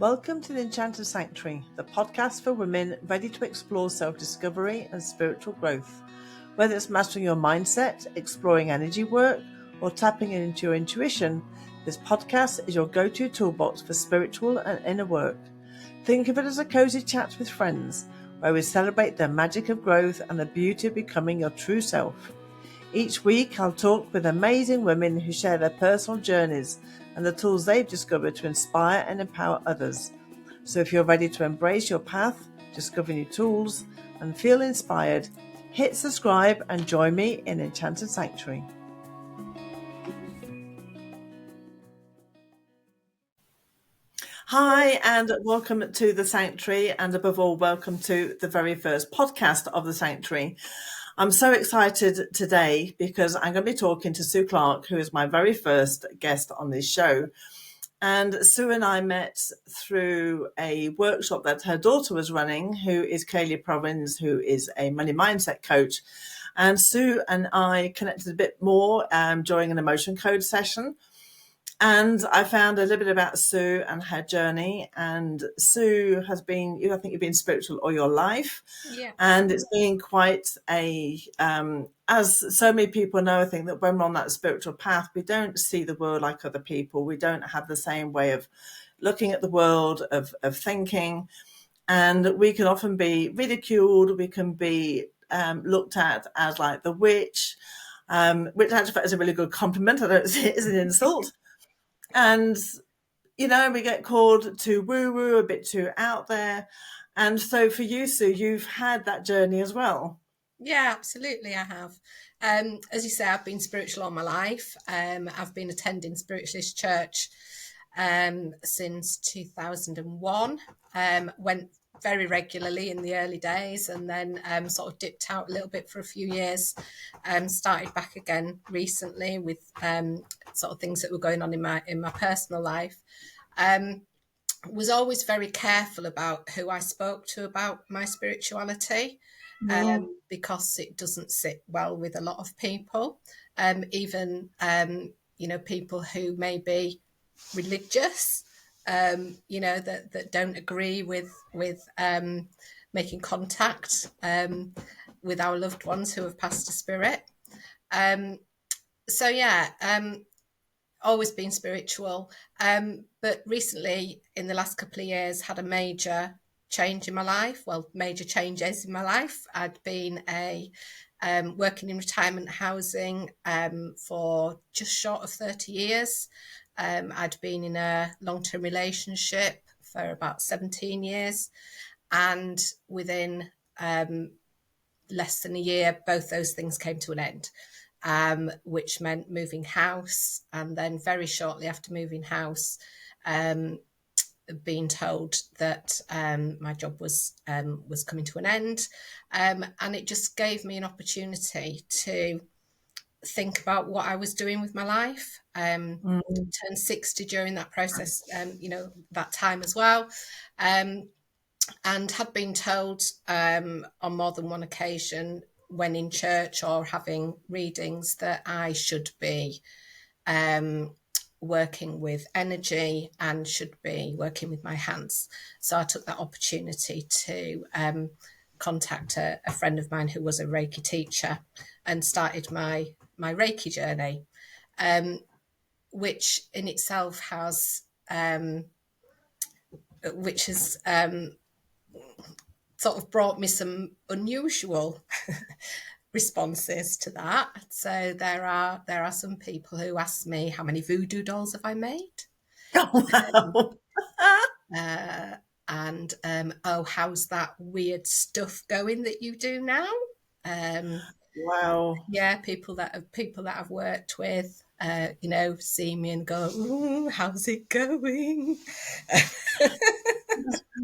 Welcome to the Enchanted Sanctuary, the podcast for women ready to explore self-discovery and spiritual growth. Whether it's mastering your mindset, exploring energy work, or tapping into your intuition, this podcast is your go-to toolbox for spiritual and inner work. Think of it as a cozy chat with friends, where we celebrate the magic of growth and the beauty of becoming your true self. Each week, I'll talk with amazing women who share their personal journeys and the tools they've discovered to inspire and empower others. So if you're ready to embrace your path, discover new tools, and feel inspired, hit subscribe and join me in Enchanted Sanctuary. Hi, and welcome to the Sanctuary, and above all, welcome to the very first podcast of the Sanctuary. I'm so excited today because I'm going to be talking to Sue Clark, who is my very first guest on this show. And Sue and I met through a workshop that her daughter was running, who is Kaylee Provins, who is a money mindset coach. And Sue and I connected a bit more during an emotion code session. And I found a little bit about Sue and her journey. And Sue has been, I think you've been spiritual all your life. Yeah. And it's been quite a, as so many people know, I think that when we're on that spiritual path, we don't see the world like other people. We don't have the same way of looking at the world, of thinking. And we can often be ridiculed. We can be looked at as like the witch, which actually is a really good compliment. I don't see it as an insult. And, you know, we get called too woo-woo, a bit too out there. And so for you, Sue, you've had that journey as well. Yeah, absolutely, I have. As you say, I've been spiritual all my life. I've been attending Spiritualist Church since 2001. Went very regularly in the early days, and then sort of dipped out a little bit for a few years. Started back again recently with sort of things that were going on in my personal life. Was always very careful about who I spoke to about my spirituality, because it doesn't sit well with a lot of people, even people who may be religious, that don't agree with making contact with our loved ones who have passed to spirit. Always been spiritual, but recently in the last couple of years had a major change in my life. Well, major changes in my life. I'd been working in retirement housing for just short of 30 years. I'd been in a long-term relationship for about 17 years, and within less than a year, both those things came to an end. Which meant moving house, and then very shortly after moving house, being told that my job was coming to an end, and it just gave me an opportunity to think about what I was doing with my life. Turned 60 during that process, that time as well, and had been told on more than one occasion when in church or having readings that I should be working with energy and should be working with my hands. So I took that opportunity to contact a friend of mine who was a Reiki teacher and started my Reiki journey, which in itself has sort of brought me some unusual responses to that. So there are some people who ask me, how many voodoo dolls have I made? Oh, wow. And how's that weird stuff going that you do now? Wow. Yeah, people that I've worked with, see me and go, ooh, how's it going?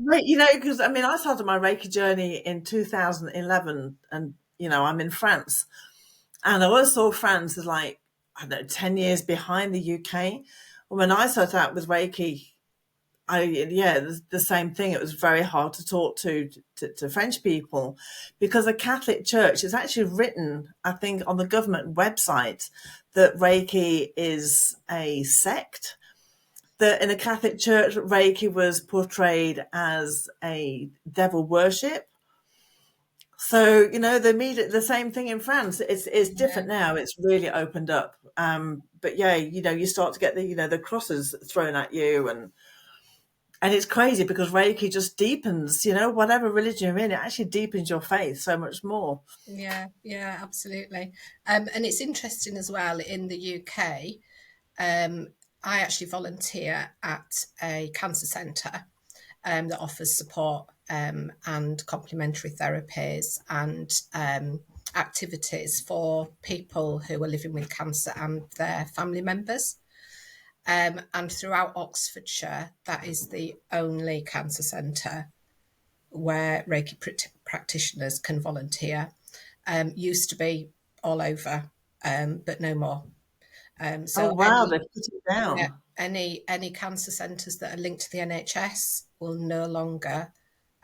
Because I started my Reiki journey in 2011, and I'm in France, and I always saw France as like, I don't know, 10 years behind the UK. When I started out with Reiki, the same thing. It was very hard to talk to French people, because the Catholic Church is actually written, I think, on the government website that Reiki is a sect. that in the Catholic Church, Reiki was portrayed as a devil worship. So, the same thing in France. It's Yeah, different now. It's really opened up. But yeah, you start to get the crosses thrown at you, and it's crazy because Reiki just deepens, whatever religion you're in, it actually deepens your faith so much more. yeah, absolutely. And it's interesting as well in the UK. I actually volunteer at a cancer centre that offers support and complementary therapies and activities for people who are living with cancer and their family members. And throughout Oxfordshire, that is the only cancer centre where Reiki practitioners can volunteer. Used to be all over, but no more. Oh So wow, they put it yeah, down. any cancer centres that are linked to the NHS will no longer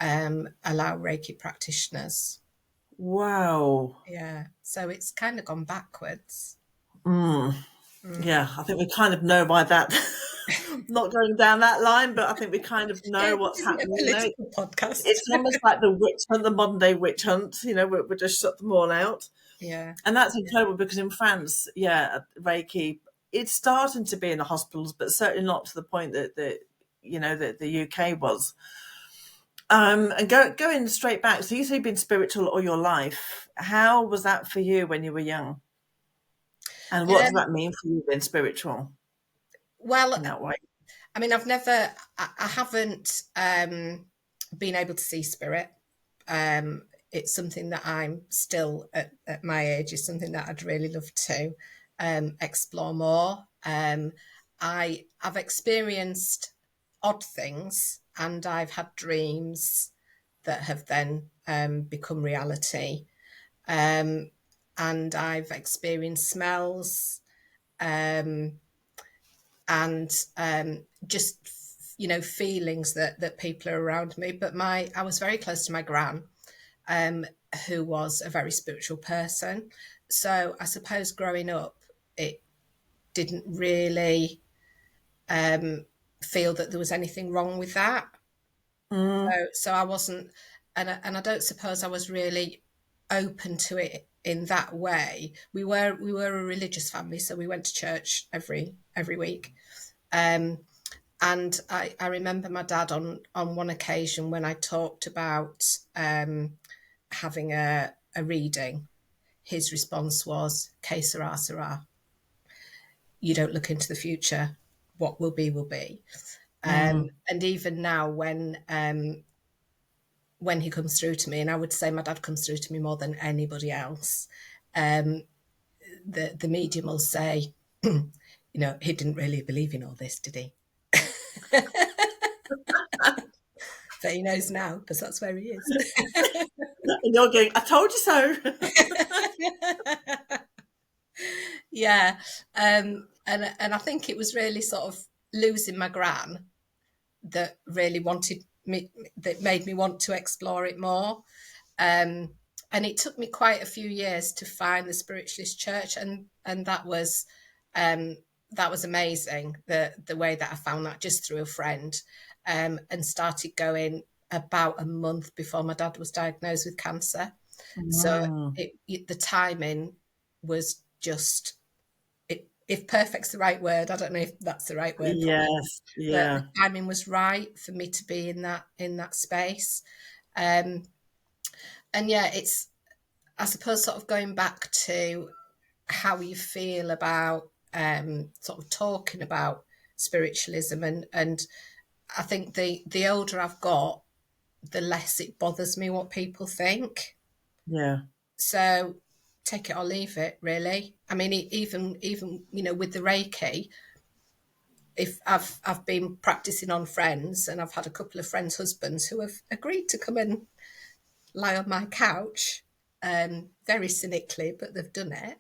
allow Reiki practitioners. Wow. Yeah, so it's kind of gone backwards. Mm. Mm. Yeah, I think we kind of know why that. Not going down that line, but I think we kind of Yeah, know this what's isn't a happening. political podcast. It's almost like the witch hunt, the modern day witch hunt. We're just shut them all out, Yeah, and that's yeah, incredible because in France, yeah, Reiki, it's starting to be in the hospitals, but certainly not to the point that that the UK was. And going straight back. So you say you've been spiritual all your life. How was that for you when you were young? And what does Um, that mean for you being spiritual well, in that way? I mean, I haven't been able to see spirit. It's something that I'm still at my age is something that I'd really love to explore more. I've experienced odd things, and I've had dreams that have then become reality. Um, and I've experienced smells. Um, and just feelings that people are around me. But I was very close to my gran, um, who was a very spiritual person. So I suppose growing up, it didn't really feel that there was anything wrong with that. Mm, So I wasn't, and I don't suppose I was really open to it in that way. We were a religious family, so we went to church every week. Um, And I remember my dad on one occasion when I talked about having a reading, his response was, Que sera, sera. You don't look into the future. What will be, will be. mm. And even now, when he comes through to me, and I would say my dad comes through to me more than anybody else, um, the medium will say, he didn't really believe in all this, did he? But he knows now because that's where he is. And you're going, I told you so. Yeah, and I think it was really sort of losing my gran that really wanted me, that made me want to explore it more. Um, and it took me quite a few years to find the spiritualist church, and um, that was amazing. The way that I found that just through a friend, and started going about a month before my dad was diagnosed with cancer. So Mm. the timing was just, if perfect's the right word, I don't know if that's the right word, Yes, but the yeah, timing was right for me to be in that space. Um, and yeah, it's, I suppose, sort of going back to how you feel about sort of talking about spiritualism, and I think the older I've got, the less it bothers me what people think. yeah. So take it or leave it, really. I mean, even with the Reiki, if I've been practicing on friends, and I've had a couple of friends' husbands who have agreed to come and lie on my couch, very cynically, but they've done it.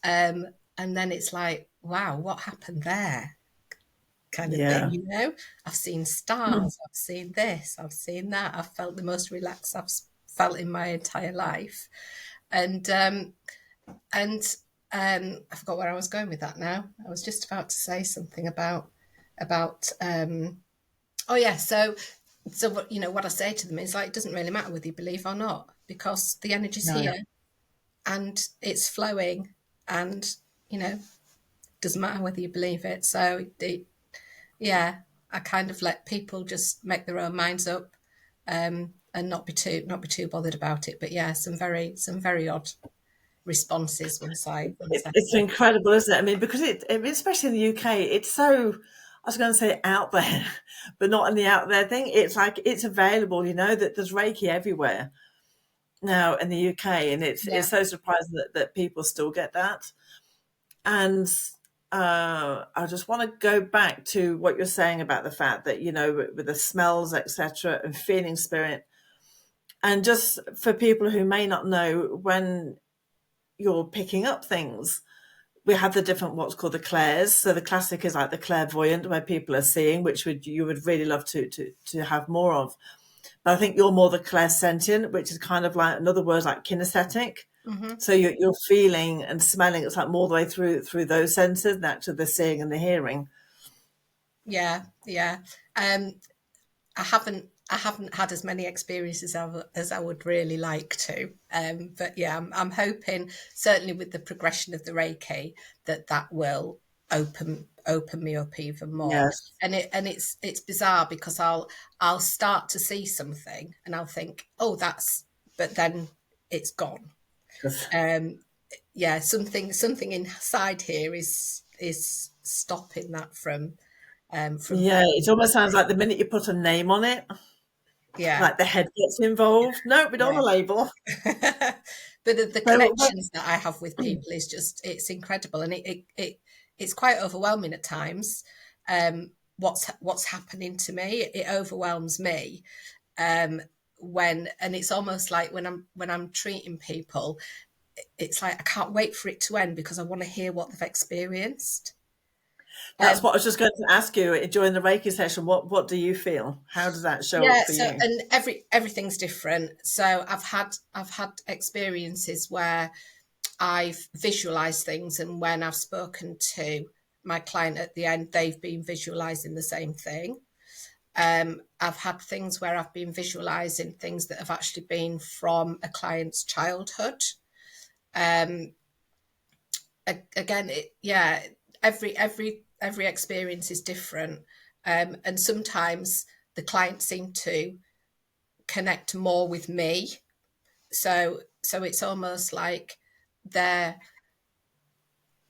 And then it's like, wow, what happened there? Kind of Yeah. thing. I've seen stars, I've seen this, I've seen that. I've felt the most relaxed I've felt in my entire life. And and I forgot where I was going with that now. I was just about to say something about about oh yeah, so what, you know, what I say to them is like, it doesn't really matter whether you believe or not, because the energy's No. here and it's flowing, and you know, doesn't matter whether you believe it. So yeah, I kind of let people just make their own minds up, and not be too bothered about it. But yeah, some very odd responses once I said It's it. incredible, isn't it? I mean, because especially in the UK, it's so, I was going to say out there, but not in the out there thing. It's like, it's available, you know, that there's Reiki everywhere now in the UK. And Yeah, it's so surprising that people still get that. And I just want to go back to what you're saying about the fact that, you know, with the smells, etc., and feeling spirit. And just for people who may not know, when you're picking up things, we have the different what's called the clairs. So the classic is like the clairvoyant, where people are seeing, which you would really love to have more of. But I think you're more the clairsentient, which is kind of like, another word, like kinesthetic. hmm, So you're feeling and smelling. It's like more the way through those senses, and actually the seeing and the hearing. yeah, yeah. I haven't had as many experiences as I would really like to. But yeah, I'm hoping, certainly with the progression of the Reiki, that will open me up even more. Yes. And it's bizarre, because I'll start to see something and I'll think, oh, but then it's gone. Um, yeah, something inside here is stopping that from Yeah, it almost sounds like the minute you put a name on it, yeah. like the head gets involved. No, we don't Yeah. want a label. But the So what? connections that I have with people is just, it's incredible, and it's quite overwhelming at times. What's happening to me, it overwhelms me. Um, and it's almost like when I'm treating people, it's like I can't wait for it to end, because I want to hear what they've experienced. That's Um, what I was just going to ask you during the Reiki session. What do you feel? How does that show up Yeah, for so you? and everything's different. So I've had experiences where I've visualized things, and when I've spoken to my client at the end, they've been visualizing the same thing. I've had things where I've been visualizing things that have actually been from a client's childhood. Um, Again, yeah, every experience is different, and sometimes the client seem to connect more with me. So it's almost like they're,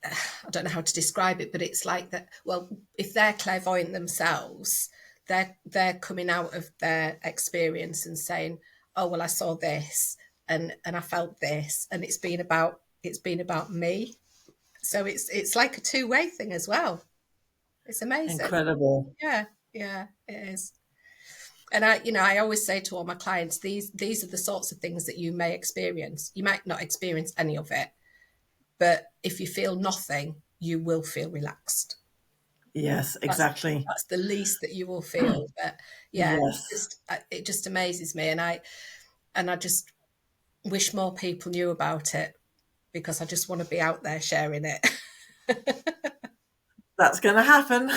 I don't know how to describe it, but it's like that. Well, if they're clairvoyant themselves, they're coming out of their experience and saying, "Oh, well, I saw this, and I felt this, and it's been about me." So it's like a two-way thing as well. It's amazing. Incredible. Yeah, yeah, it is. And I always say to all my clients, these are the sorts of things that you may experience. You might not experience any of it, but if you feel nothing, you will feel relaxed. Yes, That's exactly. that's the least that you will feel. But yeah, Yes. it just amazes me, and I just wish more people knew about it, because I just want to be out there sharing it. That's going to happen.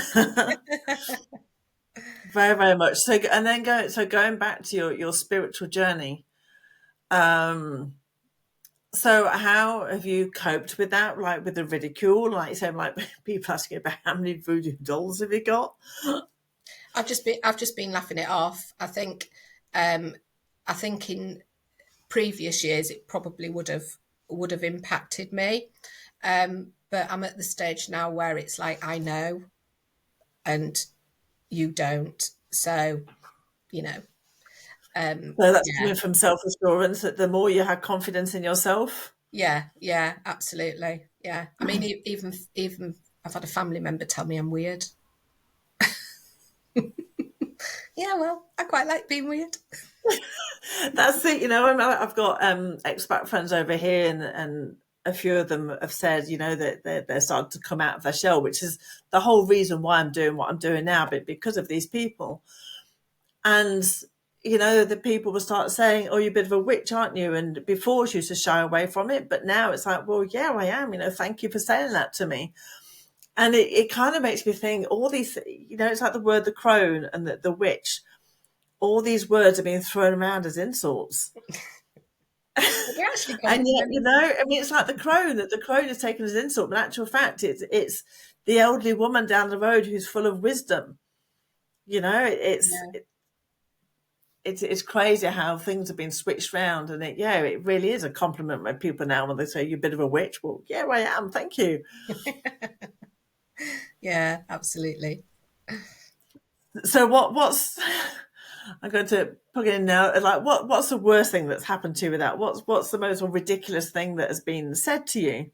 Very, very much. So, and then going back to your spiritual journey. Um, so how have you coped with that? Like with the ridicule, like you said, like people asking about how many voodoo dolls have you got? I've just been laughing it off. Um, I think in previous years it probably would have impacted me, but I'm at the stage now where it's like, I know and you don't, so you know. So that's Yeah, coming from self-assurance, that the more you have confidence in yourself. yeah, yeah, absolutely. Yeah, I mean, even I've had a family member tell me I'm weird. Yeah, well, I quite like being weird. That's it, you know. I've got expat friends over here, and a few of them have said, you know, that they're starting to come out of their shell, which is the whole reason why I'm doing what I'm doing now, but because of these people. And you know, the people will start saying, "Oh, you're a bit of a witch, aren't you?" And before she used to shy away from it, but now it's like, "Well, yeah, I am. You know, thank you for saying that to me." And it kind of makes me think all these, it's like the word the crone and the witch. All these words are being thrown around as insults. They actually And yet, compliment. it's like the crone, that the crone is taken as an insult, but in actual fact, it's the elderly woman down the road who's full of wisdom. Yeah. It's crazy how things have been switched around, and it really is a compliment when people now, when they say you're a bit of a witch. Well, yeah, I am. Thank you. Yeah, absolutely. So what's I'm going to put it in now. Like, what's the worst thing that's happened to you with that? What's the most ridiculous thing that has been said to you?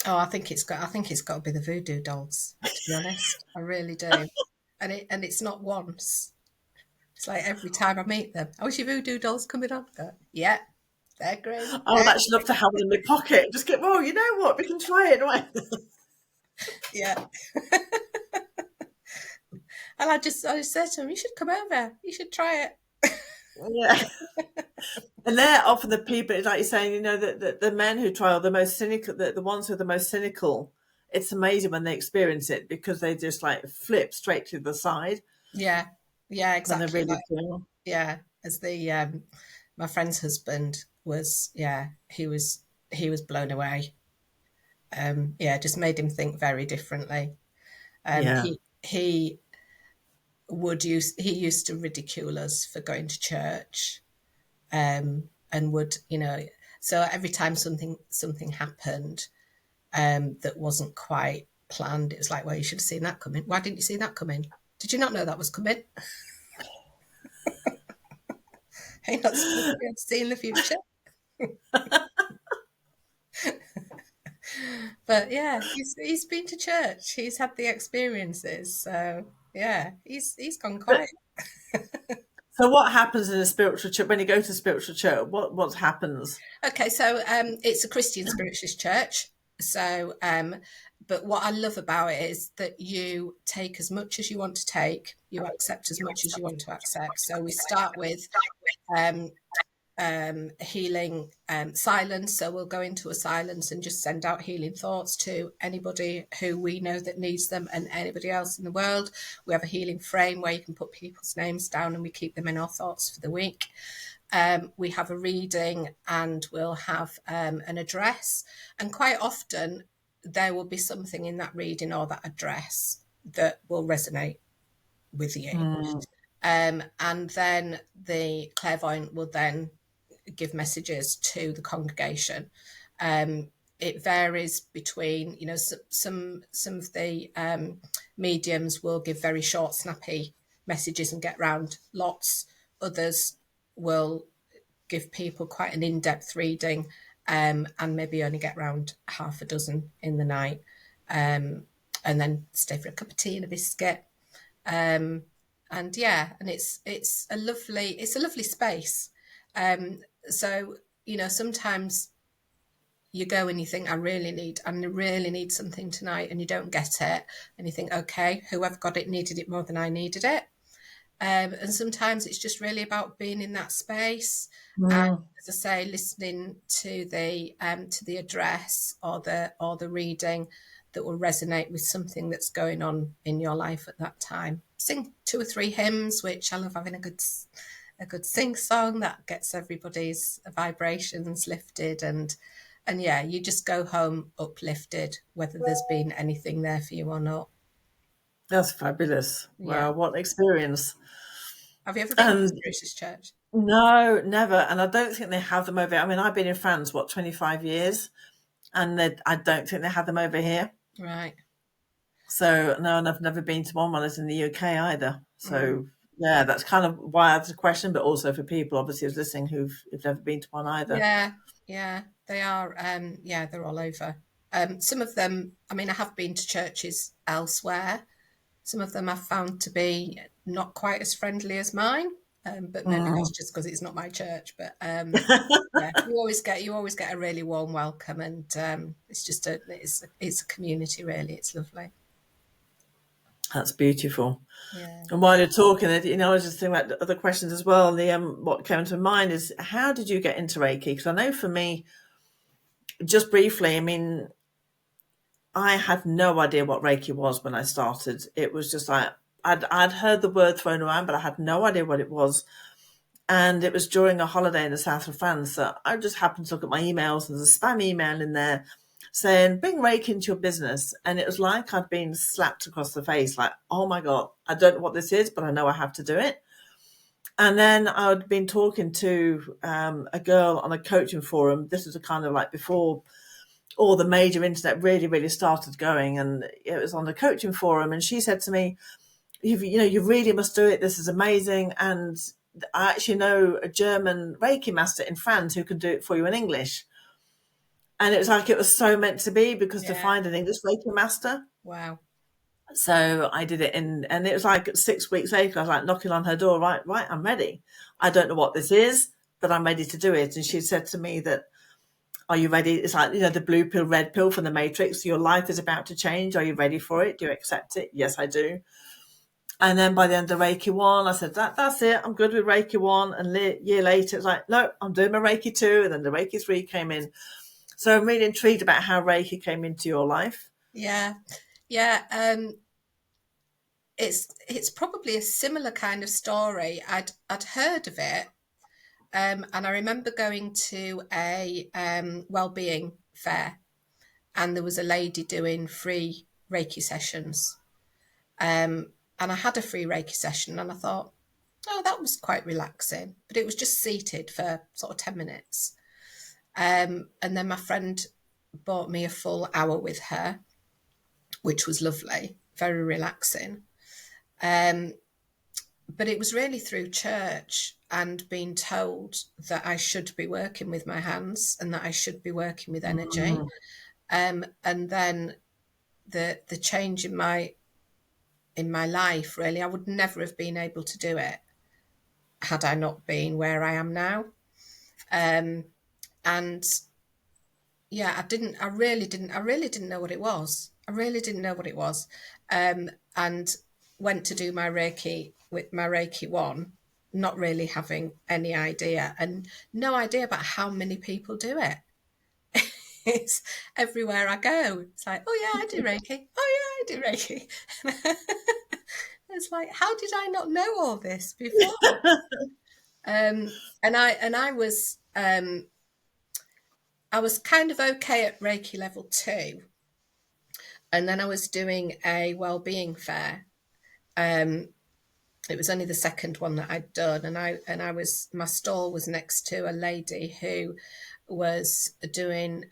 Oh, I think it's got to be the voodoo dolls, to be honest. I really do. And it's not once. It's like every time I meet them. Oh, is your voodoo dolls coming on? Yeah, they're great. I would actually love to have it in my pocket. Just get, well, you know what? We can try it, right? Yeah. And I just said to him, you should come over. You should try it. Yeah. And they're often the people, like you're saying, the men who try, are the most cynical, the ones who are the most cynical. It's amazing when they experience it, because they just like flip straight to the side. Yeah. Yeah, And they're exactly. really cool. Yeah. As my friend's husband was, he was blown away. Just made him think very differently. Yeah. He used to ridicule us for going to church, and would, so every time something happened that wasn't quite planned, it was like, well, you should have seen that coming. Why didn't you see that coming? Did you not know that was coming? Are you not supposed to be able to see in the future? But yeah, he's been to church. He's had the experiences. So yeah, he's gone quiet. So what happens in a spiritual church when you go to spiritual church? What happens? Okay, so it's a Christian spiritualist church. So, but what I love about it is that you take as much as you want to take, you accept as much as you want to accept. So we start with um, healing silence. So we'll go into a silence and just send out healing thoughts to anybody who we know that needs them and anybody else in the world. We have a healing frame where you can put people's names down and we keep them in our thoughts for the week. We have a reading and we'll have an address. And quite often there will be something in that reading or that address that will resonate with you. And then the clairvoyant will then give messages to the congregation. It varies between, some of the mediums will give very short, snappy messages and get round lots. Others will give people quite an in-depth reading and maybe only get round half a dozen in the night, and then stay for a cup of tea and a biscuit. And it's a lovely space. So sometimes you go and you think, I really need something tonight, and you don't get it, and you think, okay, whoever got it needed it more than I needed it. And sometimes it's just really about being in that space, and as I say, listening to the address or the reading that will resonate with something that's going on in your life at that time. Sing 2 or 3 hymns, which I love having a good sing song that gets everybody's vibrations lifted, and you just go home uplifted, whether there's been anything there for you or not. That's fabulous. Yeah. Wow, what an experience. Have you ever been to a spiritualist church? No, never. And I don't think they have them over. I mean, I've been in France, 25 years, and I don't think they have them over here. Right. So, no, and I've never been to one while I was in the UK either. So, yeah, that's kind of why I asked the question, but also for people, obviously, who's listening who've never been to one either. Yeah, they are. They're all over. Some of them, I mean, I have been to churches elsewhere. Some of them I've found to be not quite as friendly as mine, but maybe that's just because it's not my church. But you always get a really warm welcome, and it's just it's a community, really. It's lovely. That's beautiful. Yeah. And while you're talking, I was just thinking about other questions as well. The what came to mind is, how did you get into Reiki? Because I know for me, just briefly, I mean, I had no idea what Reiki was when I started. It was just like, I'd heard the word thrown around, but I had no idea what it was. And it was during a holiday in the south of France that I just happened to look at my emails, and there's a spam email in there saying, bring Reiki into your business. And it was like I'd been slapped across the face, like, oh my God, I don't know what this is, but I know I have to do it. And then I'd been talking to a girl on a coaching forum. This was a kind of like before all the major internet really, really started going. And it was on the coaching forum. And she said to me, you really must do it. This is amazing. And I actually know a German Reiki master in France who can do it for you in English. And it was like it was so meant to be, because to find an English Reiki master. Wow. So I did it and it was like 6 weeks later, I was like knocking on her door, right, I'm ready. I don't know what this is, but I'm ready to do it. And she said to me that, are you ready? It's like, the blue pill, red pill from the Matrix. Your life is about to change. Are you ready for it? Do you accept it? Yes, I do. And then by the end of Reiki 1, I said, that's it. I'm good with Reiki 1. And a year later, it's like, no, I'm doing my Reiki 2. And then the Reiki 3 came in. So I'm really intrigued about how Reiki came into your life. Yeah. It's probably a similar kind of story. I'd heard of it, and I remember going to a well-being fair, and there was a lady doing free Reiki sessions, and I had a free Reiki session, and I thought, oh, that was quite relaxing, but it was just seated for sort of 10 minutes, and then my friend bought me a full hour with her, which was lovely, very relaxing. But it was really through church and being told that I should be working with my hands and that I should be working with energy. And then the change in my life, really, I would never have been able to do it had I not been where I am now. And yeah, I really didn't know what it was. I really didn't know what it was. And went to do my Reiki with my Reiki 1, not really having any idea, and no idea about how many people do it. It's everywhere I go. It's like, oh yeah, I do Reiki. Oh yeah, I do Reiki. It's like, how did I not know all this before? And I was kind of okay at Reiki level 2. And then I was doing a well-being fair. It was only the second one that I'd done, and my stall was next to a lady who was doing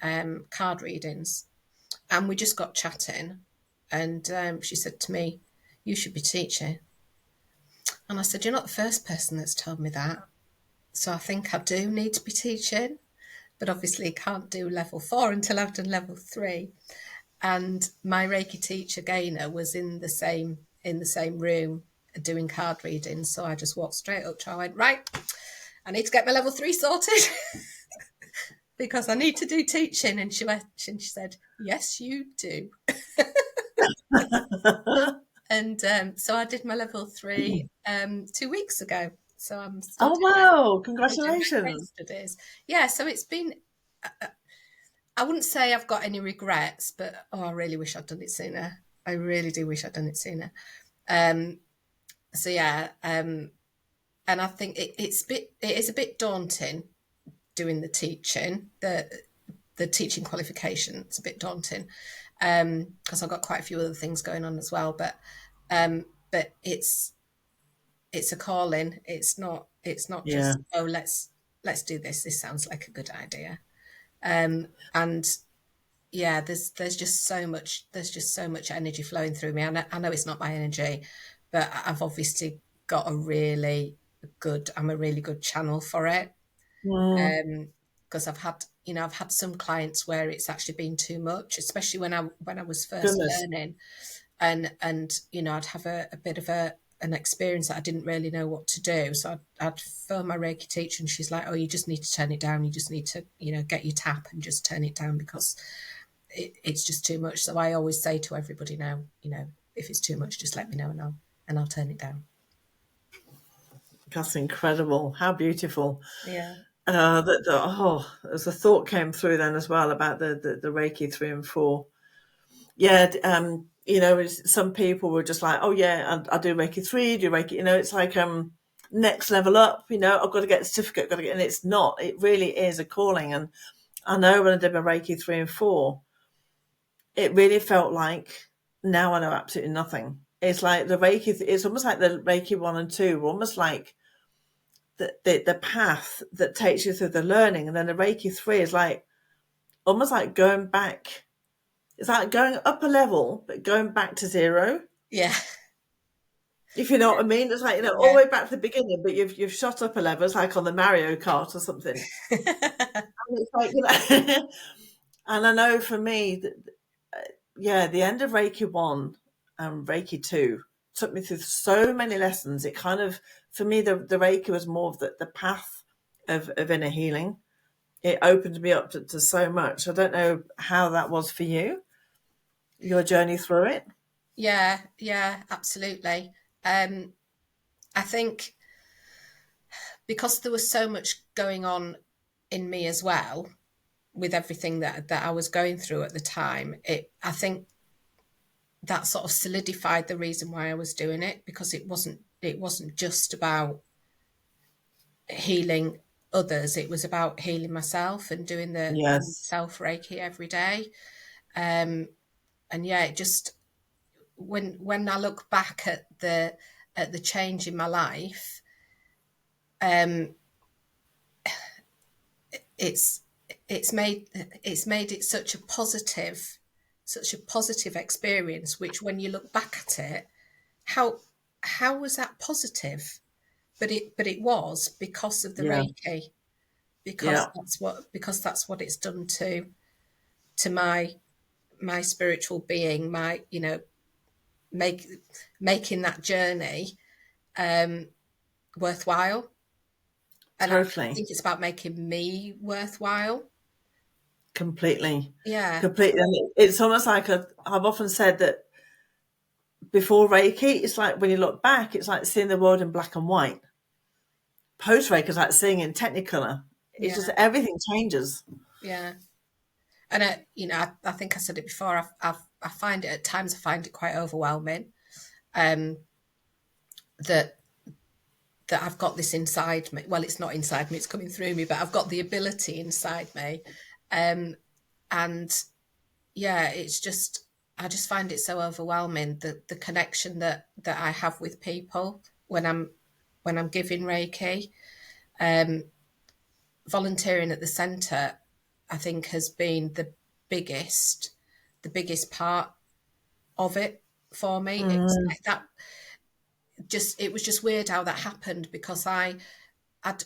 card readings, and we just got chatting, and she said to me, "You should be teaching." And I said, "You're not the first person that's told me that, so I think I do need to be teaching, but obviously can't do level 4 until I've done level 3." And my Reiki teacher, Gaynor, was in the same room doing card readings. So I just walked straight up to her. I went, right, I need to get my level 3 sorted because I need to do teaching. And she said, yes, you do. And so I did my level 3 2 weeks ago. So I'm still wow, congratulations. studies. Yeah, so it's been, I wouldn't say I've got any regrets, but I really wish I'd done it sooner. I really do wish I'd done it sooner. So yeah, and I think it is a bit daunting doing the teaching, the teaching qualification. It's a bit daunting because I've got quite a few other things going on as well. But it's a calling. It's not just let's do this. This sounds like a good idea. And yeah, there's just so much energy flowing through me. I know it's not my energy, but I've obviously got I'm a really good channel for it. Because I've had some clients where it's actually been too much, especially when I was first learning, and I'd have a bit of an experience that I didn't really know what to do. So I'd phone my Reiki teacher, and she's like, "Oh, you just need to turn it down. You just need to get your tap and just turn it down because it's just too much." So I always say to everybody now, if it's too much, just let me know and I'll turn it down. That's incredible. How beautiful. Yeah. As a thought came through then as well about the Reiki 3 and 4. yeah, some people were just like, oh yeah, I do Reiki 3, do Reiki, it's like next level up, I've got to get a certificate, got to get, and it's not. It really is a calling. And I know when I did my Reiki 3 and 4, it really felt like now I know absolutely nothing. It's like the Reiki, it's almost like the Reiki 1 and 2 were almost like the path that takes you through the learning, and then the Reiki 3 is like almost like going back. It's like going up a level, but going back to zero. Yeah. If you know what I mean, it's like all Yeah. the way back to the beginning, but you've shot up a level. It's like on the Mario Kart or something. And it's like and I know for me that the end of Reiki 1 and Reiki 2 took me through so many lessons. It kind of, for me, the Reiki was more of the path of inner healing. It opened me up to so much. I don't know how that was for you, your journey through it. Yeah, absolutely. I think because there was so much going on in me as well, with everything that I was going through at the time, I think that sort of solidified the reason why I was doing it, because it wasn't just about healing others. It was about healing myself and doing the Yes. self Reiki every day. And yeah, it just, when I look back at the change in my life, it's made it such a positive experience, which when you look back at it, how was that positive? But it was because of the Yeah. Reiki, Yeah. because that's what it's done to my spiritual being, my making that journey worthwhile. And I Totally. think it's about making me worthwhile. Completely. Yeah. Completely. And it's almost like I've often said that before Reiki, it's like when you look back, it's like seeing the world in black and white. Post Reiki is like seeing in Technicolor. It's just Yeah. everything changes. Yeah. And I think I said it before. I find it at times. I find it quite overwhelming. That I've got this inside me. Well, it's not inside me; it's coming through me. But I've got the ability inside me, and yeah, it's just, I just find it so overwhelming, the connection that I have with people when I'm giving Reiki. Volunteering at the centre, I think, has been biggest the biggest part of it for me. It's Mm. like that. It was just weird how that happened, because I'd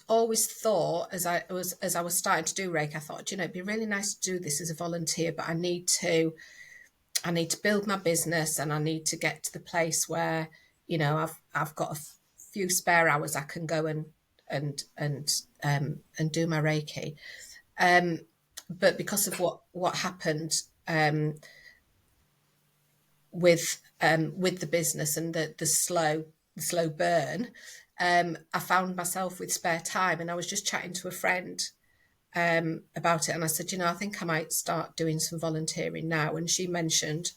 always thought, as I was starting to do Reiki, I thought, it'd be really nice to do this as a volunteer, but I need to build my business, and I need to get to the place where I've got a few spare hours I can go and do my Reiki. But because of what happened with the business and the slow burn, I found myself with spare time, and I was just chatting to a friend about it, and I said, I think I might start doing some volunteering now. And she mentioned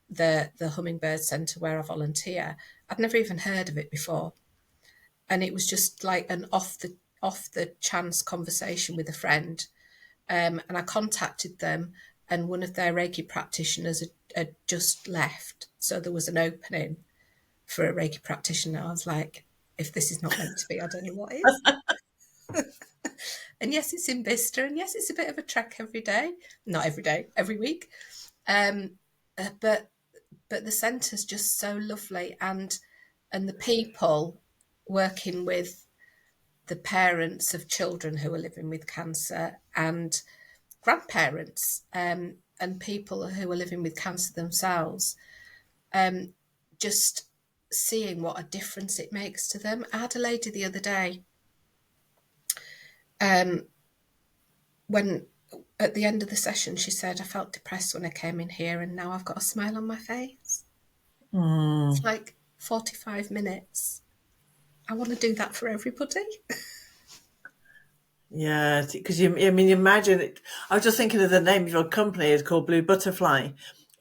the Hummingbird Centre where I volunteer. I'd never even heard of it before, and it was just like an off the chance conversation with a friend. And I contacted them, and one of their Reiki practitioners had just left, so there was an opening for a Reiki practitioner. I was like, if this is not meant to be, I don't know what is. And yes, it's in Bicester, and yes, it's a bit of a trek every day. Not every day, every week. But the centre's just so lovely, and the people working with the parents of children who are living with cancer, and grandparents, and people who are living with cancer themselves, just seeing what a difference it makes to them. I had a lady the other day, when at the end of the session, she said, I felt depressed when I came in here, and now I've got a smile on my face. It's like 45 minutes. I want to do that for everybody. Yeah, because you imagine it. I was just thinking of the name of your company is called Blue Butterfly,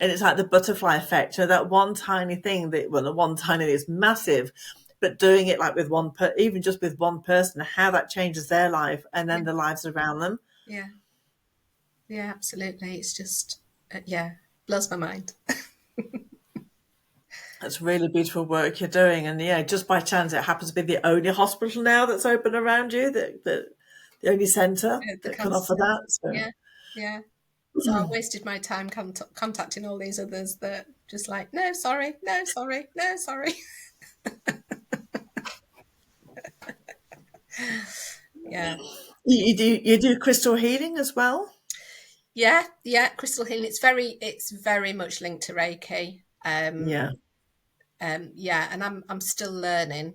And it's like the butterfly effect. So that one tiny thing that, well, the one tiny is massive, but doing it like with even just with one person, how that changes their life and then Yeah. the lives around them. Yeah. Yeah, absolutely. It's just, yeah, blows my mind. That's really beautiful work you're doing. And yeah, just by chance, it happens to be the only hospital now that's open around you, the only centre The that can cancer. offer that. So Yeah. Yeah. So I wasted my time contacting all these others that just like, no, sorry, no, sorry, no, sorry. Yeah. you do crystal healing as well? Yeah. Yeah. Crystal healing. It's very much linked to Reiki. Yeah. Yeah. And I'm still learning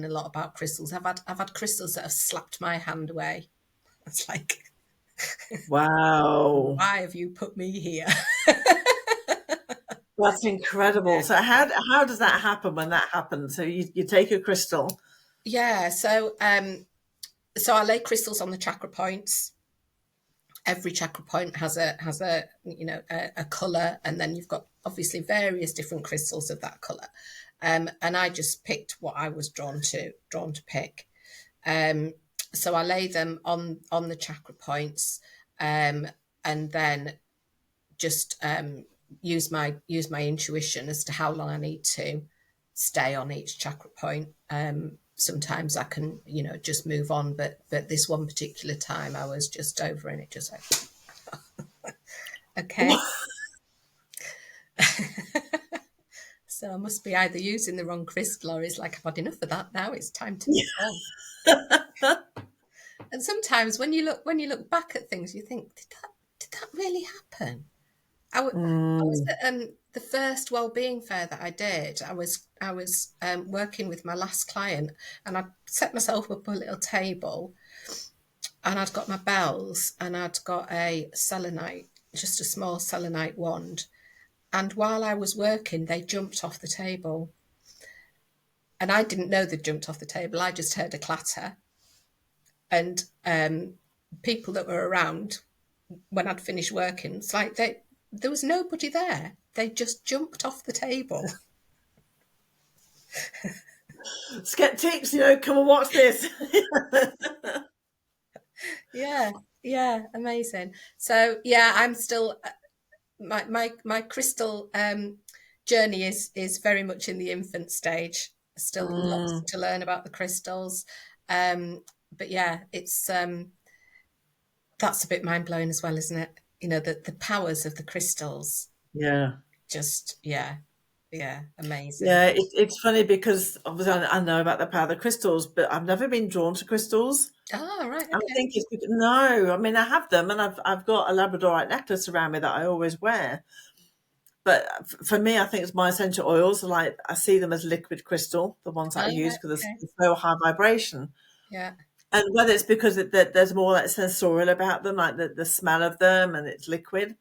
a lot about crystals. I've had crystals that have slapped my hand away. It's like, Wow. why have you put me here? That's incredible. So how does that happen when that happens? So you take a crystal. Yeah. So I lay crystals on the chakra points. Every chakra point has a color, and then you've got obviously various different crystals of that color. And I just picked what I was drawn to pick. So I lay them on the chakra points, and then just use my intuition as to how long I need to stay on each chakra point. Sometimes I can, just move on, but this one particular time I was just over and it just like, okay. So I must be either using the wrong crystal or it's like I've had enough of that now. It's time to move on. And sometimes when you look back at things, you think, did that really happen? I was at the first wellbeing fair that I did. I was working with my last client, and I'd set myself up a little table, and I'd got my bells, and I'd got a selenite, just a small selenite wand. And while I was working, they jumped off the table, and I didn't know they jumped off the table. I just heard a clatter, and people that were around when I'd finished working, it's like there was nobody there. They just jumped off the table. Skeptics, come and watch this. Yeah, amazing. So yeah, I'm still my crystal journey is very much in the infant stage. Still lots to learn about the crystals, but yeah, it's that's a bit mind blowing as well, isn't it? The powers of the crystals. Yeah. Just yeah, amazing. Yeah, it's funny because obviously I know about the power of the crystals, but I've never been drawn to crystals. Oh, right, I okay. think it's because, no, I mean I have them, and I've got a Labradorite necklace around me that I always wear. But for me, I think it's my essential oils. Like I see them as liquid crystal, the ones that I Oh, use right, because okay. they're so high vibration. Yeah. And whether it's because there's more like sensorial about them, like the smell of them, and it's liquid.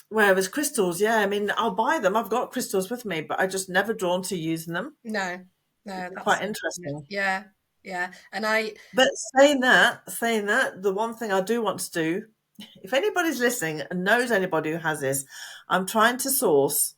Whereas crystals, yeah, I mean, I'll buy them. I've got crystals with me, but I just never drawn to using them. No, Quite that's interesting. yeah, yeah. And But saying that, the one thing I do want to do, if anybody's listening and knows anybody who has this, I'm trying to source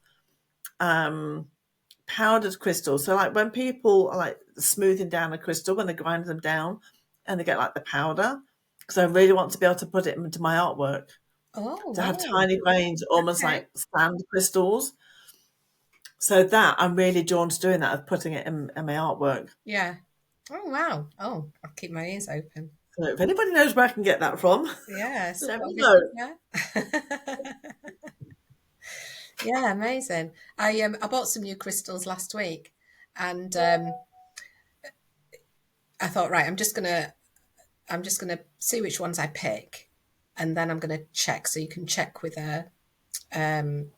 powdered crystals. So like when people are like smoothing down a crystal, when they grind them down and they get like the powder, because I really want to be able to put it into my artwork, oh to have wow, tiny grains, almost okay. like sand crystals. So that I'm really drawn to doing that, of putting it in my artwork. Yeah. Oh wow. Oh, I'll keep my ears open. So if anybody knows where I can get that from, Yeah, let me supportive know. yeah. Yeah, amazing. I bought some new crystals last week, and I thought, right, I'm just gonna see which ones I pick, and then I'm gonna check. So you can check with a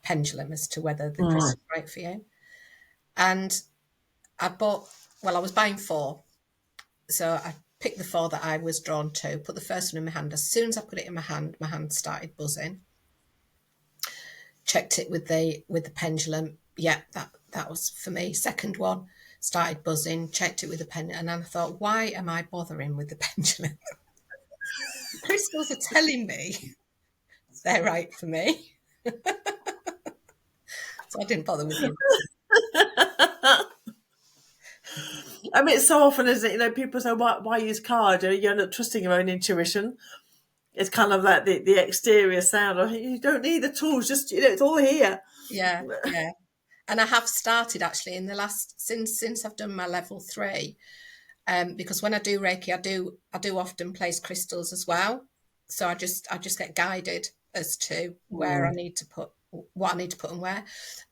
pendulum as to whether the crystal is right for you. And I was buying four. So I picked the four that I was drawn to, put the first one in my hand. As soon as I put it in my hand started buzzing. Checked it with the pendulum. Yeah, that was for me. Second one started buzzing, checked it with the pendulum, and I thought, why am I bothering with the pendulum? Crystals are telling me they're right for me. So I didn't bother with you. I mean, it's so often, isn't it? You know, people say, why use card? You're not trusting your own intuition. It's kind of like the exterior sound. You don't need the tools, just, you know, it's all here. Yeah, yeah. And I have started actually in the last, since I've done my level 3, because when I do Reiki, I do often place crystals as well. So I just get guided as to where I need to put, what I need to put and where.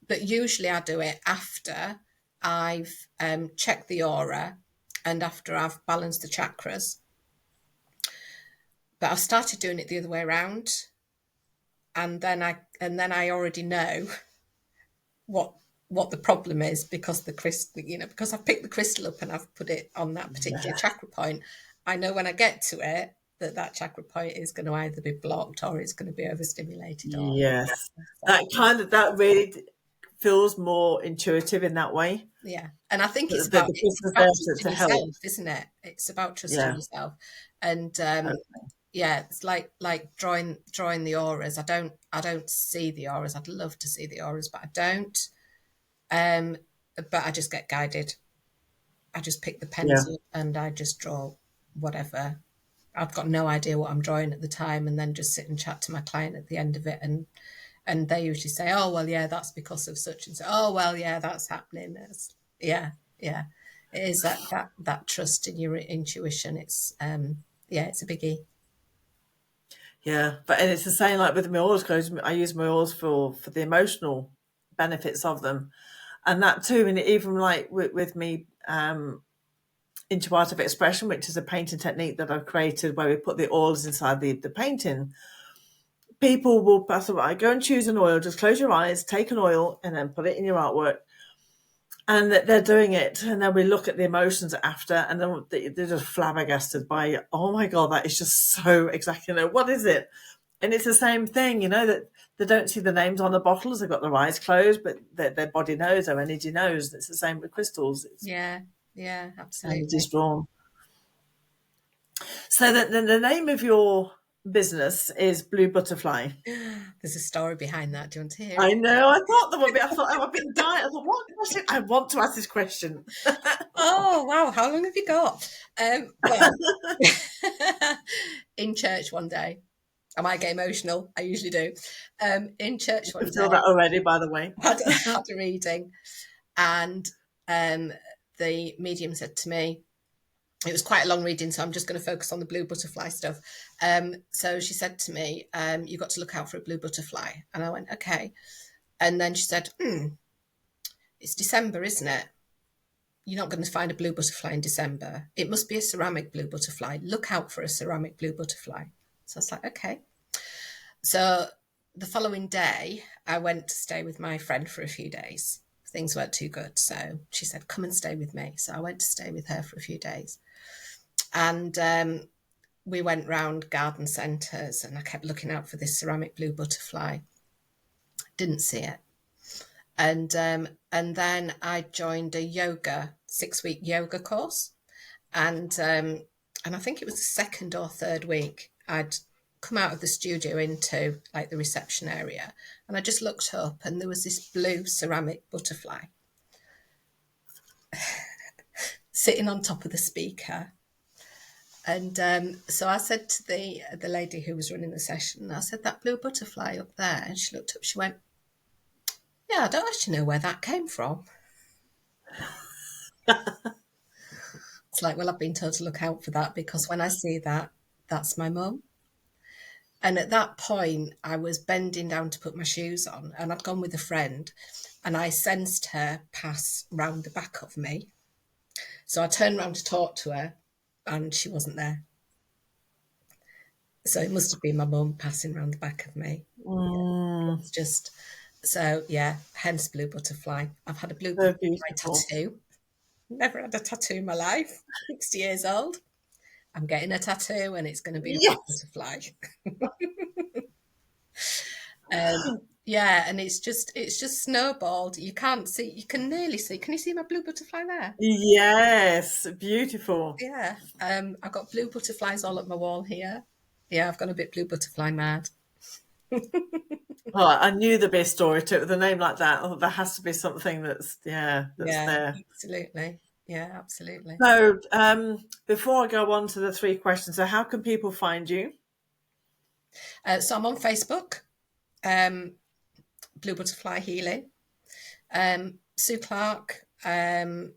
But usually I do it after I've checked the aura and after I've balanced the chakras. But I've started doing it the other way around, and then I already know what the problem is, because the crystal, you know, because I've picked the crystal up and I've put it on that particular chakra point. I know when I get to it that chakra point is going to either be blocked or it's going to be overstimulated. Or Yes, that really feels more intuitive in that way. yeah, and I think it's The about crystals there trusting to help. yourself, isn't it? It's about trusting yourself, and yeah, it's like drawing the auras. I don't see the auras. I'd love to see the auras, but I don't. But I just get guided. I just pick the pencil and I just draw whatever. I've got no idea what I'm drawing at the time, and then just sit and chat to my client at the end of it, and they usually say, "Oh well, yeah, that's because of such and so." Oh well, yeah, that's happening. Yeah. It is that trust in your intuition. It's it's a biggie. Yeah, and it's the same like with my oils, because I use my oils for the emotional benefits of them, and that too. And even like with me, into art of expression, which is a painting technique that I've created, where we put the oils inside the painting. People will pass away, go and choose an oil, just close your eyes, take an oil, and then put it in your artwork. And they're doing it, and then we look at the emotions after, and then they're just flabbergasted by, oh my god, that is just so exactly, you know, what is it? And it's the same thing, you know, that they don't see the names on the bottles, they've got their eyes closed, but their body knows, their energy knows. It's the same with crystals. It's Yeah, absolutely. energy's drawn. So the name of your business is Blue Butterfly. There's a story behind that. Do you want to hear I it? know. I thought there would be. I thought I've been dying. I thought, what question? I want to ask this question. Oh wow, how long have you got? Well, in church one day, I might get emotional. I usually do. In church I one feel day, that already, by the way. had a reading, and the medium said to me, it was quite a long reading, so I'm just going to focus on the blue butterfly stuff. So she said to me, you've got to look out for a blue butterfly. And I went, okay. And then she said, it's December, isn't it? You're not going to find a blue butterfly in December. It must be a ceramic blue butterfly. Look out for a ceramic blue butterfly. So I was like, okay. So the following day, I went to stay with my friend for a few days. Things weren't too good. So she said, come and stay with me. So I went to stay with her for a few days. And we went round garden centres, and I kept looking out for this ceramic blue butterfly. Didn't see it. And then I joined a 6-week yoga course. And I think it was the second or third week, I'd come out of the studio into like the reception area, and I just looked up, and there was this blue ceramic butterfly sitting on top of the speaker. And so I said to the lady who was running the session, I said, that blue butterfly up there. And she looked up, she went, yeah, I don't actually know where that came from. It's like, well, I've been told to look out for that, because when I see that, that's my mum. And at that point, I was bending down to put my shoes on, and I'd gone with a friend, and I sensed her pass round the back of me. So I turned around to talk to her, and she wasn't there. So it must have been my mum passing around the back of me. It's just, so yeah, hence blue butterfly. I've had a blue butterfly tattoo. Never had a tattoo in my life. 60 years old. I'm getting a tattoo, and it's going to be a blue butterfly. Yeah, and it's just snowballed. You can't see, you can nearly see. Can you see my blue butterfly there? Yes, beautiful. Yeah. I've got blue butterflies all up my wall here. Yeah, I've gone a bit blue butterfly mad. Oh, I knew there'd be a story to it with a name like that. Oh, there has to be something that's Yeah, there. absolutely. Yeah, absolutely. So, before I go on to the three questions, so how can people find you? So I'm on Facebook, um, Blue Butterfly Healing. Sue Clark. Or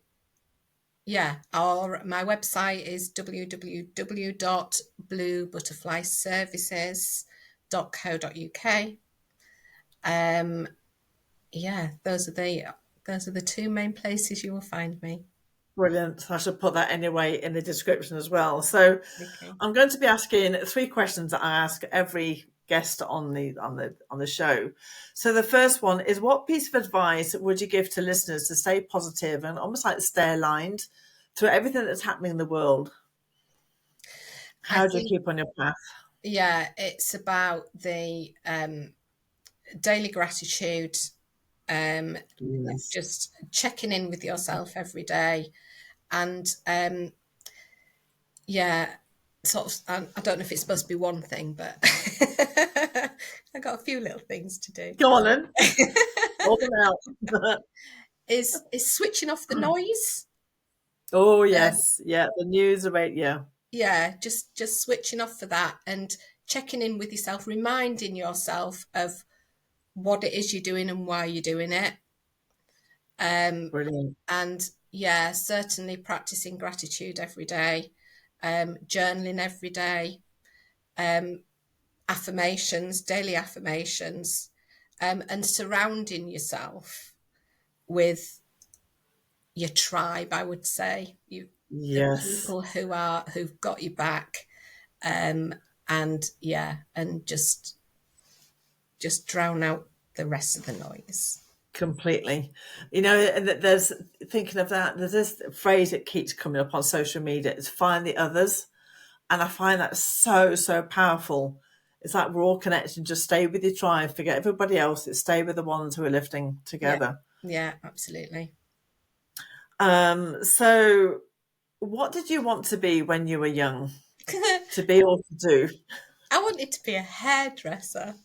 my website is www.bluebutterflyservices.co.uk. Those are the two main places you will find me. Brilliant. I should put that anyway in the description as well. So, Okay. I'm going to be asking three questions that I ask every guest on the show. So the first one is, what piece of advice would you give to listeners to stay positive and almost like stay aligned through everything that's happening in the world? I How do you think, keep on your path? it's about the daily gratitude, um, Yes. just checking in with yourself every day, and yeah, sort of. I don't know if it's supposed to be one thing, but I got a few little things to do. Go on then. Hold them out. Is switching off the noise. Oh Um, yes. Yeah. The news about yeah, just switching off for that and checking in with yourself, reminding yourself of what it is you're doing and why you're doing it. Brilliant. And yeah, certainly practicing gratitude every day, journaling every day, um, affirmations, daily affirmations, and surrounding yourself with your tribe. I would say the Yes. people who've got your back, um, and just drown out the rest of the noise. Completely. And there's thinking of that, there's this phrase that keeps coming up on social media. It's find the others. And I find that so, so powerful. It's like we're all connected. Just stay with your tribe, forget everybody else. It's stay with the ones who are lifting Yeah, together. yeah, absolutely. So what did you want to be when you were young? I To be or to do? wanted to be a hairdresser.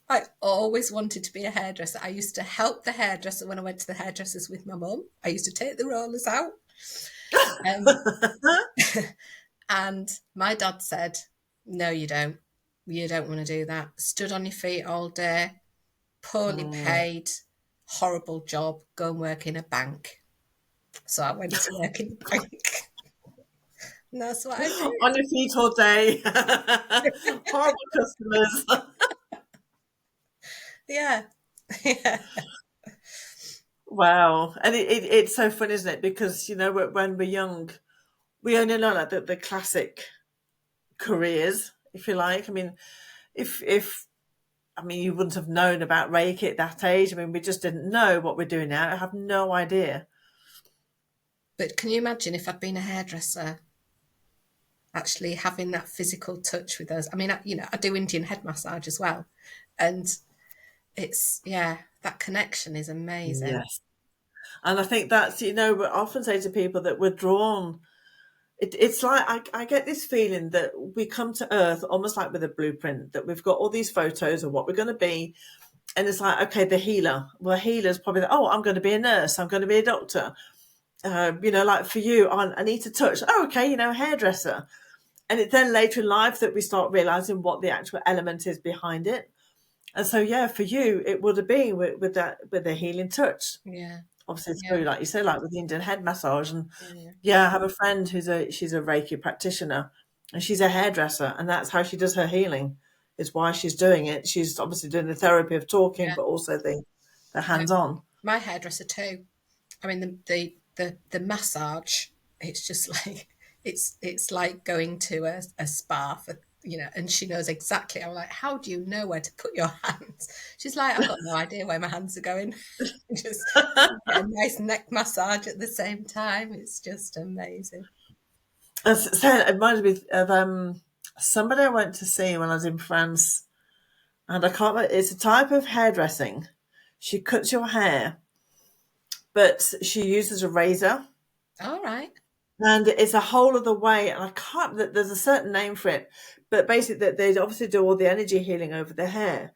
I always wanted to be a hairdresser. I used to help the hairdresser when I went to the hairdressers with my mum. I used to take the rollers out. Um, and my dad said, no, you don't. You don't want to do that. Stood on your feet all day, poorly Mm. paid, horrible job. Go and work in a bank. So I went to work in a bank. And that's what I On did. your feet all day. Horrible customers. Yeah. Yeah. Wow. And it's so fun, isn't it? Because, when we're young, we only know like the classic careers, if you like. I mean, if you wouldn't have known about Reiki at that age. I mean, we just didn't know what we're doing now. I have no idea. But can you imagine if I'd been a hairdresser, actually having that physical touch with us? I mean, I do Indian head massage as well. And that connection is amazing. Yes. And I think that's, we often say to people that we're drawn. It's like I get this feeling that we come to Earth almost like with a blueprint, that we've got all these photos of what we're going to be. And it's like, okay, the healer. Well, healer's probably, I'm going to be a nurse. I'm going to be a doctor. Like for you, I need to touch. Oh, okay, hairdresser. And it's then later in life that we start realizing what the actual element is behind it. And so, yeah, for you, it would have been with the healing touch. Yeah. Obviously, Yeah. through, like you say, like with the Indian head massage. And Yeah. yeah, I have a friend she's a Reiki practitioner, and she's a hairdresser, and that's how she does her healing. Is why she's doing it. She's obviously doing the therapy of talking, Yeah. but also the My, hands on. my hairdresser too. I mean, the massage, it's just like, it's like going to a spa for, and she knows exactly. I'm like, how do you know where to put your hands? She's like, I've got no idea where my hands are going. Just get a nice neck massage at the same time. It's just amazing. So it reminds me of somebody I went to see when I was in France, and I can't remember. It's a type of hairdressing. She cuts your hair, but she uses a razor. All right. And it's a whole other way, and I can't. There's a certain name for it, but basically, that they obviously do all the energy healing over the hair,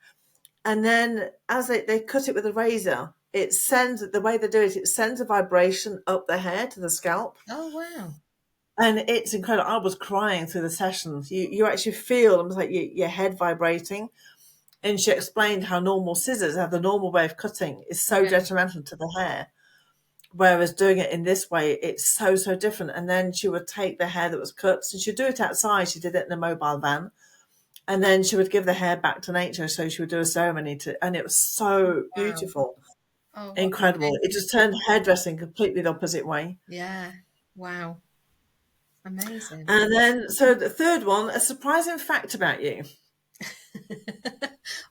and then as they cut it with a razor, it sends the way they do it. It sends a vibration up the hair to the scalp, Oh, wow. and it's incredible. I was crying through the sessions. You actually feel almost like your head vibrating. And she explained how normal scissors, how the normal way of cutting is so Yeah. detrimental to the hair. Whereas doing it in this way, it's so different. And then she would take the hair that was cut, so she'd do it outside. She did it in a mobile van, and then she would give the hair back to nature. So she would do a ceremony and it was so Wow. beautiful, Oh, what an incredible. It amazing. just turned hairdressing completely the opposite way. Yeah. Wow. Amazing. And then, so the third one, a surprising fact about you.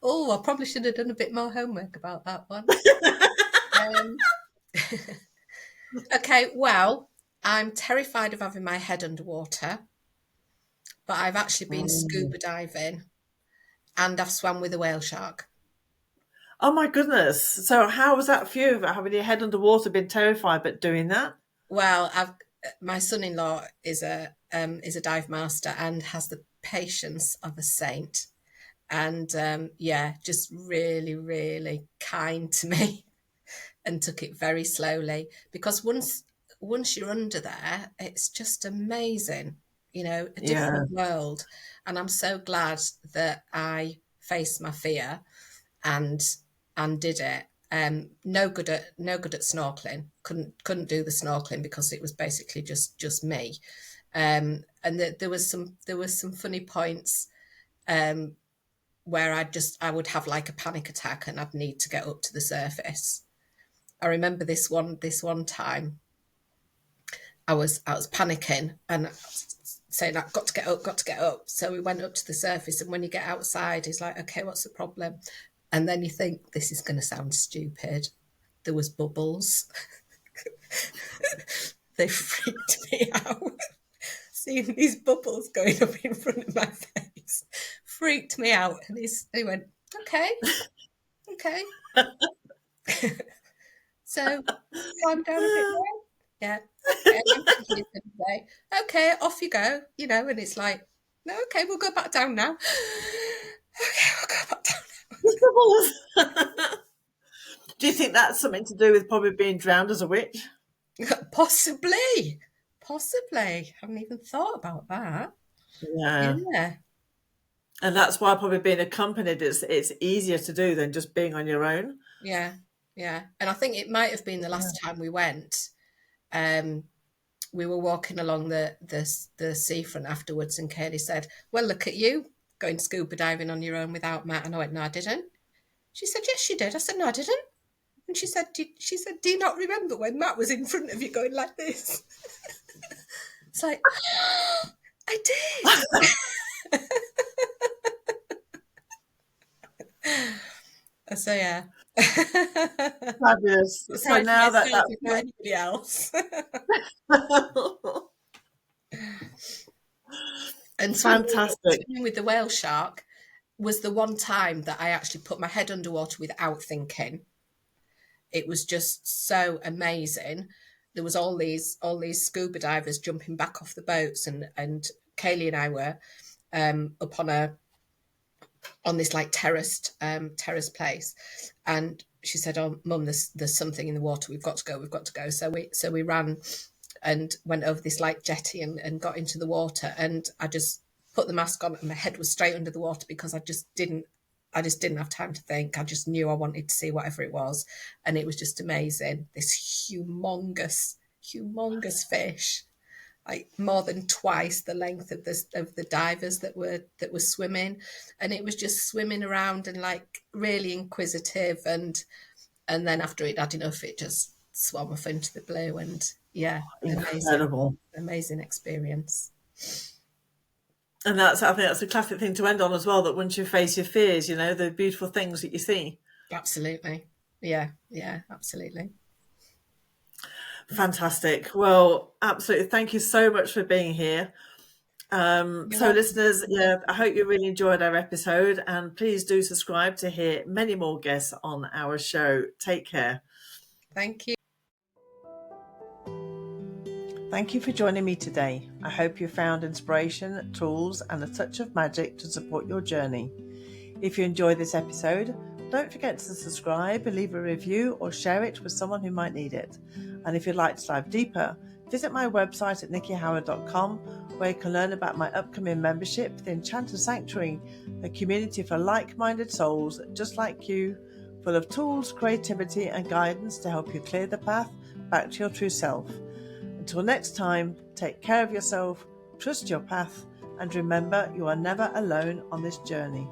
Oh, I probably should have done a bit more homework about that one. Um, okay, well, I'm terrified of having my head underwater, but I've actually been Mm. scuba diving and I've swam with a whale shark. Oh my goodness! So how was that for you? Having your head underwater, been terrified, but doing that? Well, my son-in-law is a dive master and has the patience of a saint, and yeah, just really, really kind to me. And took it very slowly because once you're under there, it's just amazing, a Yeah, different world. And I'm so glad that I faced my fear and did it. No good at snorkeling. Couldn't do the snorkeling because it was basically just me. And there was some funny points where I would have like a panic attack and I'd need to get up to the surface. I remember this one time I was panicking and saying I've got to get up, got to get up. So we went up to the surface, and when you get outside, it's like, okay, what's the problem? And then you think this is going to sound stupid. There was bubbles. They freaked me out. Seeing these bubbles going up in front of my face freaked me out. And he went, okay, okay. So climb down a bit more. Yeah. Okay. I'm thinking he's going to say, okay, off you go, and it's like, no, okay, we'll go back down now. Okay, we'll go back do you think that's something to do with probably being drowned as a witch? down. Possibly. Possibly. Haven't even thought about that. Yeah, Yeah. and that's why probably being accompanied it's easier to do than just being on your own. Yeah. Yeah. And I think it might have been the Yeah. last time we went. Um, we were walking along the seafront afterwards, and Kaylee said, well, look at you going scuba diving on your own without Matt. And I went, no, I didn't. She said, yes, you did. I said, no, I didn't. And she said, do you not remember when Matt was in front of you going like this? It's like, oh, I did. So yeah. Fabulous. So Surprised now myself, if not anybody else. And fantastic. swimming with the whale shark was the one time that I actually put my head underwater without thinking. It was just so amazing. There was all these scuba divers jumping back off the boats, and Kaylee and I were up on this like terraced place, and she said, "Oh, Mum, there's something in the water. We've got to go. We've got to go." So we ran and went over this like jetty and got into the water, and I just put the mask on, and my head was straight under the water because I just didn't have time to think. I just knew I wanted to see whatever it was, and it was just amazing. This humongous fish, like more than twice the length of the divers that were swimming, and it was just swimming around and like really inquisitive, and then after it had enough, it just swam off into the blue, and yeah, Incredible. amazing experience. And I think that's a classic thing to end on as well, that once you face your fears, the beautiful things that you see. Absolutely. Yeah, absolutely. Fantastic. Well, absolutely. Thank you so much for being here. You're So welcome. listeners, yeah, I hope you really enjoyed our episode, and please do subscribe to hear many more guests on our show. Take care. Thank you. Thank you for joining me today. I hope you found inspiration, tools, and a touch of magic to support your journey. If you enjoyed this episode, don't forget to subscribe, leave a review, or share it with someone who might need it. And if you'd like to dive deeper, visit my website at nikkihoward.com, where you can learn about my upcoming membership, the Enchanted Sanctuary, a community for like-minded souls just like you, full of tools, creativity, and guidance to help you clear the path back to your true self. Until next time, take care of yourself, trust your path, and remember you are never alone on this journey.